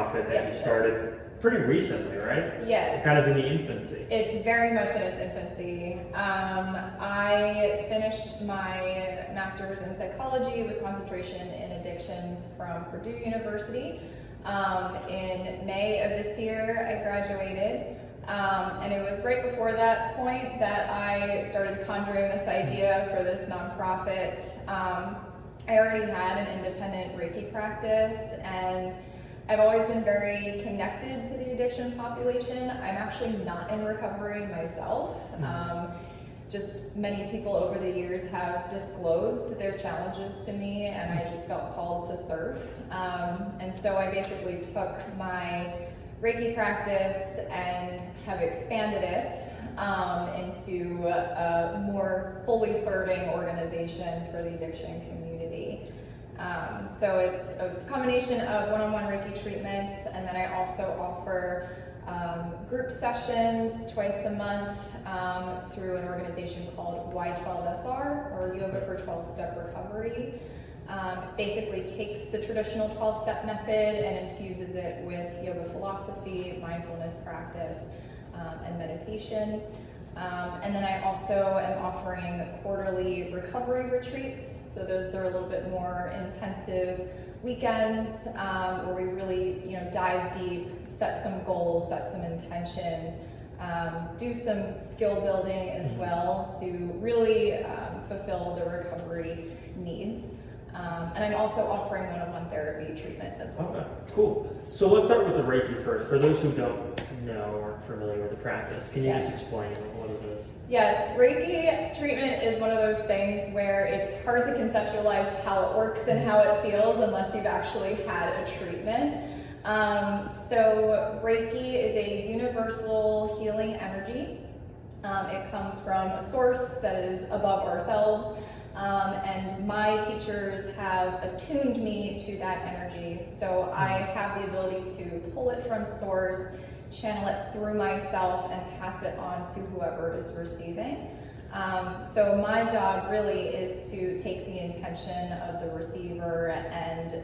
nonprofit that you started pretty recently, right? Yes. Kind of in the infancy. It's very much in its infancy. I finished my master's in psychology with concentration in addictions from Purdue University. In May of this year, I graduated. And it was right before that point that I started conjuring this idea for this nonprofit. I already had an independent Reiki practice, and I've always been very connected to the addiction population. I'm actually not in recovery myself. Just many people over the years have disclosed their challenges to me, and I just felt called to serve. And so I basically took my Reiki practice and have expanded it into a more fully serving organization for the addiction community. So it's a combination of one-on-one Reiki treatments, and then I also offer group sessions twice a month through an organization called Y12SR, or Yoga for 12-Step Recovery. Basically takes the traditional 12-step method and infuses it with yoga philosophy, mindfulness practice, and meditation. And then I also am offering quarterly recovery retreats. So those are a little bit more intensive weekends where we really, dive deep, set some goals, set some intentions, do some skill building as well to really fulfill the recovery needs. And I'm also offering one-on-one therapy treatment as well. Okay, cool. So let's start with the Reiki first. For those who don't know or aren't familiar with the practice, can you just explain what it is? Yes, Reiki treatment is one of those things where it's hard to conceptualize how it works and how it feels unless you've actually had a treatment. So Reiki is a universal healing energy. It comes from a source that is above ourselves. And my teachers have attuned me to that energy. So I have the ability to pull it from source, channel it through myself, and pass it on to whoever is receiving. So my job really is to take the intention of the receiver and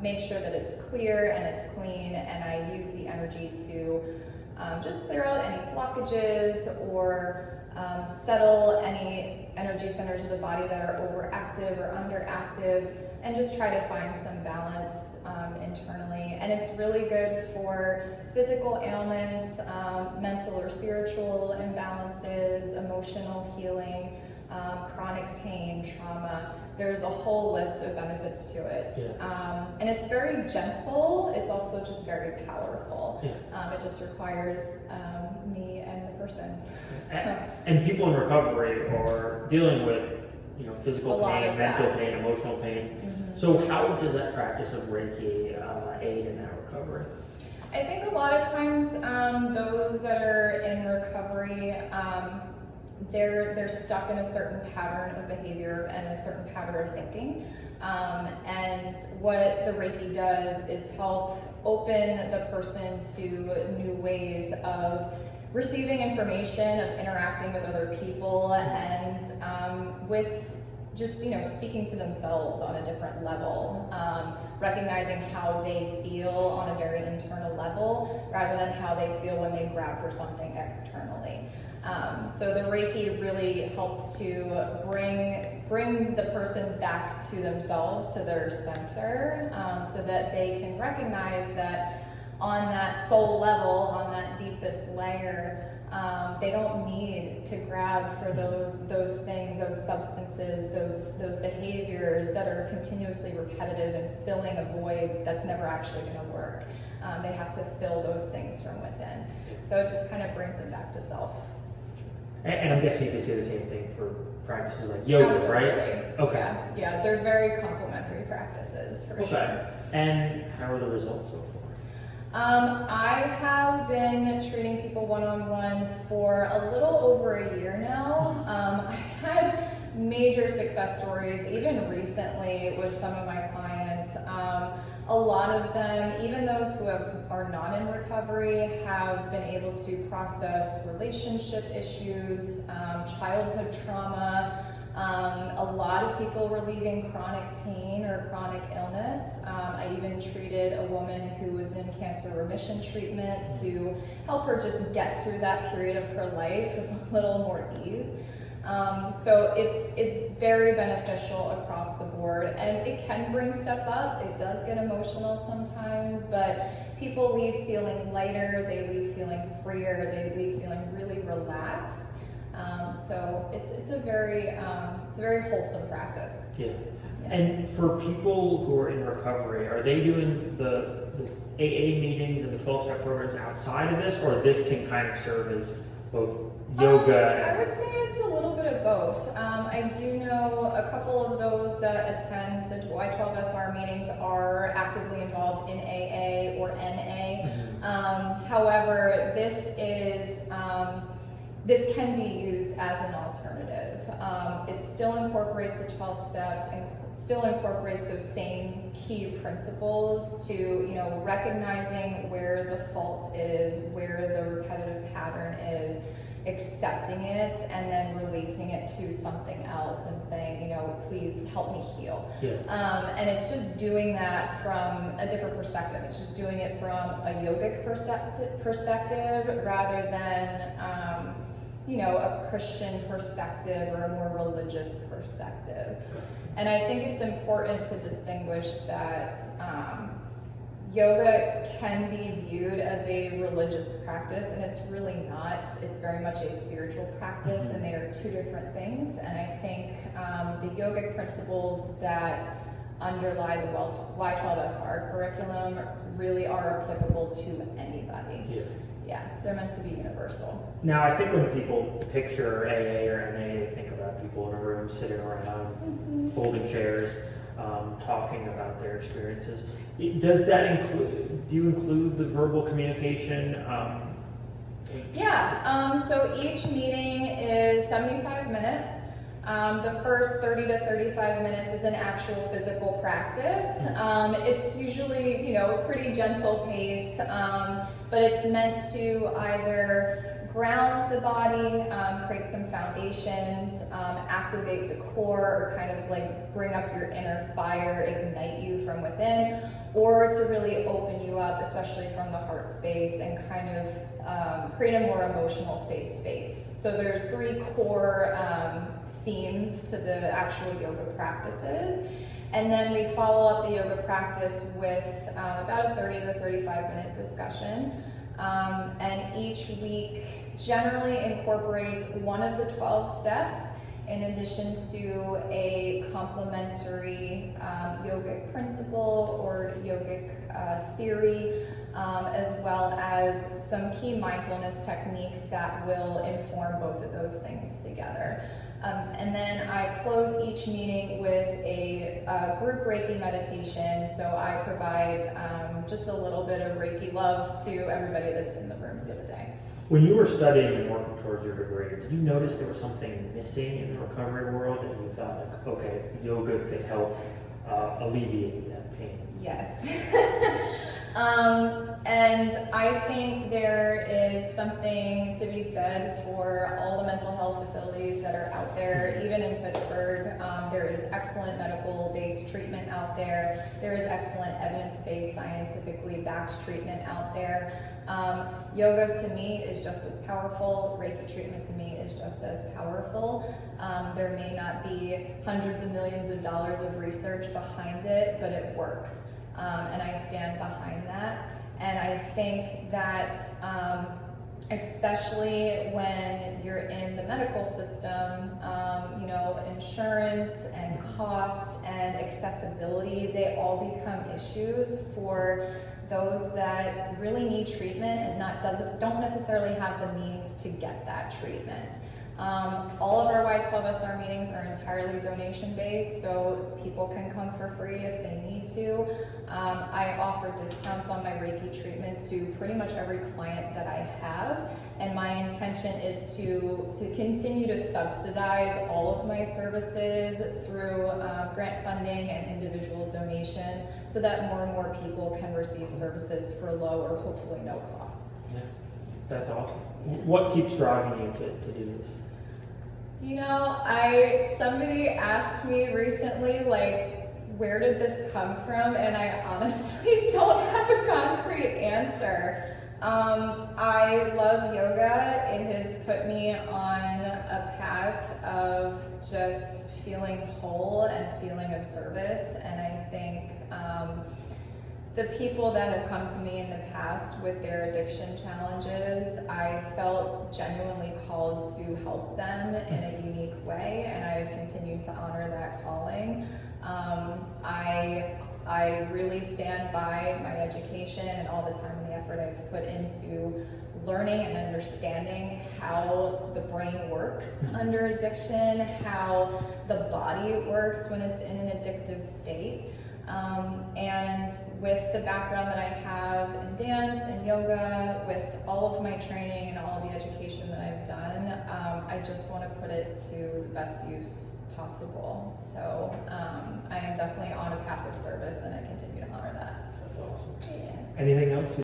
make sure that it's clear and it's clean, and I use the energy to just clear out any blockages or settle any energy centers of the body that are overactive or underactive, and just try to find some balance internally. And it's really good for physical ailments, mental or spiritual imbalances, emotional healing, chronic pain, trauma. There's a whole list of benefits to it. And it's very gentle. It's also just very powerful. It just requires me and the person. And people in recovery are dealing with physical pain, mental pain, emotional pain. So how does that practice of Reiki aid in that recovery? I think a lot of times those that are in recovery, they're stuck in a certain pattern of behavior and a certain pattern of thinking. And what the Reiki does is help open the person to new ways of receiving information, of interacting with other people, and with just speaking to themselves on a different level, recognizing how they feel on a very internal level rather than how they feel when they grab for something externally. So the Reiki really helps to bring the person back to themselves, to their center, so that they can recognize that on that soul level, on that deepest layer, they don't need to grab for those things, those substances, those behaviors that are continuously repetitive and filling a void that's never actually going to work. They have to fill those things from within. So it just kind of brings them back to self. And I'm guessing you could say the same thing for practices like yoga, Absolutely. Right? Okay. Yeah, they're very complementary practices for sure. And how are the results so far? I have been treating people one-on-one for a little over a year now. I've had major success stories, even recently with some of my clients. A lot of them, even those who are not in recovery, have been able to process relationship issues, childhood trauma, A lot of people were leaving chronic pain or chronic illness. I even treated a woman who was in cancer remission treatment to help her just get through that period of her life with a little more ease. So it's very beneficial across the board, and it can bring stuff up. It does get emotional sometimes, but people leave feeling lighter, they leave feeling freer, they leave feeling really relaxed. So it's a very wholesome practice. Yeah. And for people who are in recovery, are they doing the AA meetings and the 12-step programs outside of this, or this can kind of serve as both yoga and... I would say it's a little bit of both. I do know a couple of those that attend the Y12SR meetings are actively involved in AA or NA. However, this can be used as an alternative. It still incorporates the 12 steps and still incorporates those same key principles to, recognizing where the fault is, where the repetitive pattern is, accepting it, and then releasing it to something else and saying, please help me heal. And it's just doing that from a different perspective. It's just doing it from a yogic perspective rather than a Christian perspective or a more religious perspective. And I think it's important to distinguish that yoga can be viewed as a religious practice, and it's really not. It's very much a spiritual practice, and they are two different things. And I think the yogic principles that underlie the Y12SR curriculum really are applicable to anybody. Yeah, they're meant to be universal. Now, I think when people picture AA or NA, they think about people in a room sitting around, folding chairs, talking about their experiences. Does that include, do you include the verbal communication? So each meeting is 75 minutes. The first 30 to 35 minutes is an actual physical practice. It's usually, pretty gentle pace, but it's meant to either ground the body, create some foundations, activate the core, or kind of like bring up your inner fire, ignite you from within, or to really open you up, especially from the heart space, and kind of create a more emotional safe space. So there's 3 core themes to the actual yoga practices. And then we follow up the yoga practice with about a 30 to 35 minute discussion. And each week generally incorporates one of the 12 steps in addition to a complementary yogic principle or yogic theory, as well as some key mindfulness techniques that will inform both of those things together. And then I close each meeting with a group Reiki meditation. So I provide just a little bit of Reiki love to everybody that's in the room for the day. When you were studying and working towards your degree, did you notice there was something missing in the recovery world and you thought, like, okay, yoga could help alleviate that pain? Yes. And I think there is something to be said for all the mental health facilities that are out there. Even in Pittsburgh, there is excellent medical-based treatment out there. There is excellent evidence-based, scientifically backed treatment out there. Yoga to me is just as powerful. Reiki treatment to me is just as powerful. There may not be hundreds of millions of dollars of research behind it, but it works. And I stand behind that. And I think that especially when you're in the medical system, insurance and cost and accessibility, they all become issues for those that really need treatment and don't necessarily have the means to get that treatment. All of our Y12SR meetings are entirely donation-based, so people can come for free if they need to. I offer discounts on my Reiki treatment to pretty much every client that I have, and my intention is to continue to subsidize all of my services through grant funding and individual donation, so that more and more people can receive services for low or hopefully no cost. Yeah, that's awesome. What keeps driving you to do this? You know, somebody asked me recently, like, where did this come from? And I honestly don't have a concrete answer. I love yoga. It has put me on a path of just feeling whole and feeling of service. And I think the people that have come to me in the past with their addiction challenges, I felt genuinely called to help them in a unique way, and I've continued to honor that calling. I really stand by my education and all the time and the effort I've put into learning and understanding how the brain works under addiction, how the body works when it's in an addictive state. And with the background that I have in dance and yoga, with all of my training and all of the education that I've done, I just want to put it to the best use possible. So I am definitely on a path of service, and I continue to honor that. That's awesome. Yeah. Anything else?